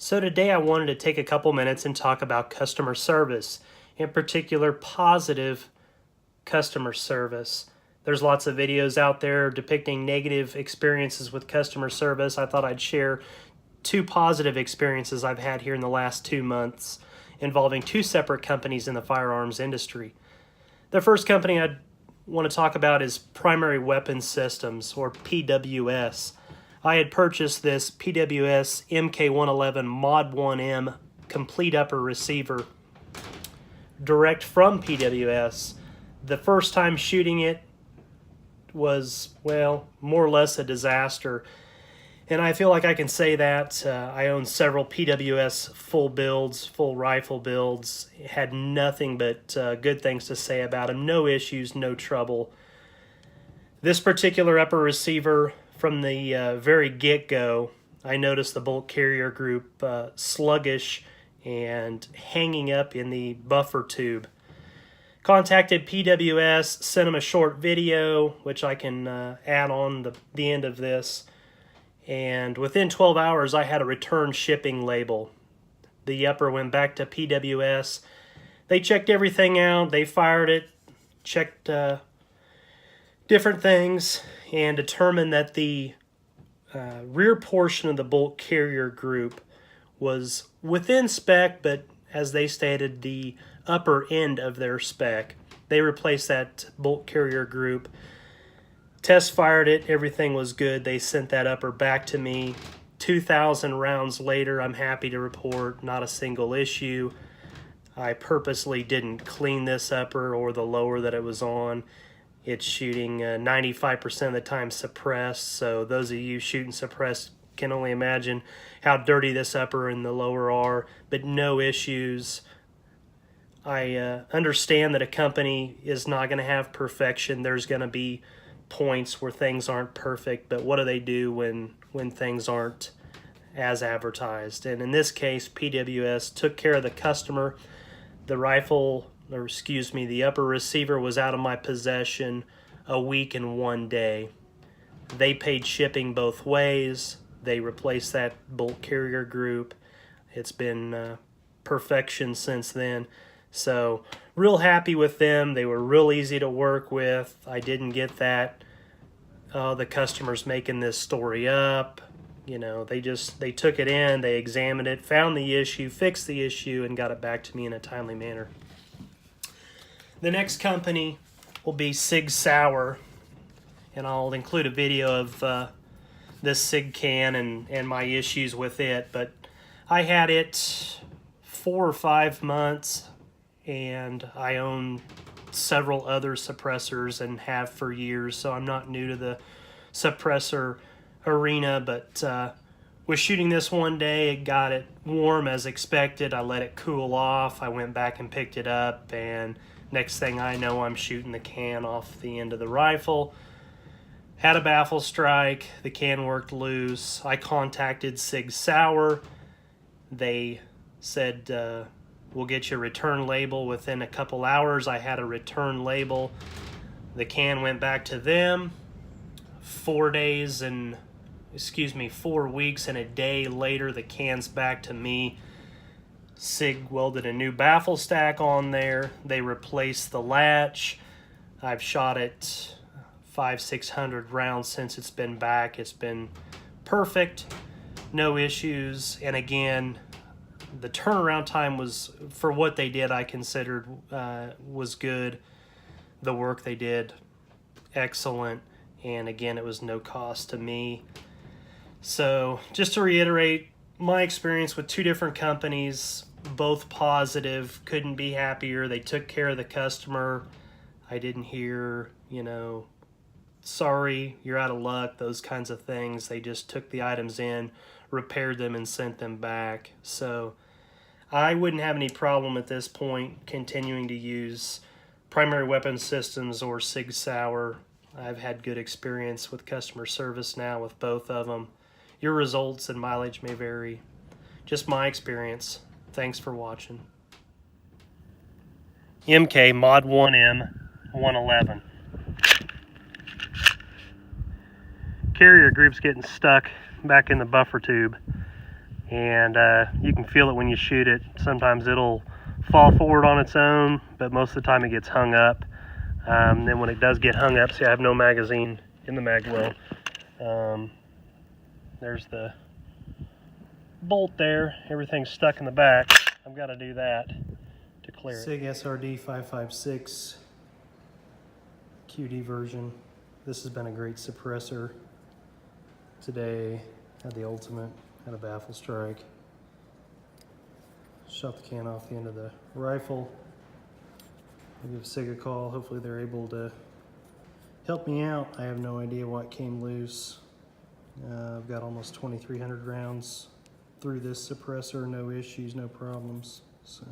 So today I wanted to take a couple minutes and talk about customer service, in particular positive customer service. There's lots of videos out there depicting negative experiences with customer service. I thought I'd share two positive experiences I've had here in the last 2 months involving two separate companies in the firearms industry. The first company I want to talk about is Primary Weapon Systems, or PWS. I had purchased this PWS MK111 Mod 1M complete upper receiver direct from PWS. The first time shooting it was, well, more or less a disaster. And I feel like I can say that. I own several PWS full builds, full rifle builds. Had nothing but good things to say about them. No issues, no trouble. This particular upper receiver, from the very get-go, I noticed the bolt carrier group sluggish and hanging up in the buffer tube. Contacted PWS, sent them a short video, which I can add on the end of this. And within 12 hours, I had a return shipping label. The upper went back to PWS. They checked everything out. They fired it, checked different things, and determined that the rear portion of the bolt carrier group was within spec, but as they stated, the upper end of their spec. They replaced that bolt carrier group. Test fired it, everything was good. They sent that upper back to me. 2,000 rounds later, I'm happy to report not a single issue. I purposely didn't clean this upper or the lower that it was on. It's shooting 95% of the time suppressed, so those of you shooting suppressed can only imagine how dirty this upper and the lower are, but no issues. I understand that a company is not going to have perfection. There's going to be points where things aren't perfect, but what do they do when things aren't as advertised? And in this case, PWS took care of the customer. The the upper receiver was out of my possession a week and 1 day. They paid shipping both ways. They replaced that bolt carrier group. It's been perfection since then. So real happy with them. They were real easy to work with. I didn't get that, the customer's making this story up. You know, they took it in, they examined it, found the issue, fixed the issue, and got it back to me in a timely manner. The next company will be Sig Sauer, and I'll include a video of this Sig can and my issues with it. But I had it 4 or 5 months, and I own several other suppressors and have for years, so I'm not new to the suppressor arena, but was shooting this one day. It got it warm as expected. I let it cool off. I went back and picked it up, and next thing I know, I'm shooting the can off the end of the rifle. Had a baffle strike. The can worked loose. I contacted Sig Sauer. They said, we'll get you a return label within a couple hours. I had a return label. The can went back to them. 4 weeks and a day later, the can's back to me. Sig welded a new baffle stack on there. They replaced the latch. I've shot it 500-600 rounds since it's been back. It's been perfect, no issues. And again, the turnaround time was, for what they did, I considered was good. The work they did, excellent. And again, it was no cost to me. So just to reiterate, my experience with two different companies, both positive, couldn't be happier. They took care of the customer. I didn't hear, sorry, you're out of luck, those kinds of things. They just took the items in, repaired them, and sent them back. So I wouldn't have any problem at this point continuing to use Primary Weapon Systems or Sig Sauer. I've had good experience with customer service now with both of them. Your results and mileage may vary. Just my experience. Thanks for watching. MK Mod 1M 111. Carrier group's getting stuck back in the buffer tube. and you can feel it when you shoot it. Sometimes it'll fall forward on its own, but most of the time it gets hung up. Then when it does get hung up, see, I have no magazine in the mag well. There's the bolt there. Everything's stuck in the back. I've got to do that to clear it. SIG SRD 556 QD version. This has been a great suppressor. Today had the ultimate, had a baffle strike. Shot the can off the end of the rifle. I'll give SIG a call. Hopefully they're able to help me out. I have no idea what came loose. I've got almost 2,300 rounds through this suppressor, no issues, no problems. So.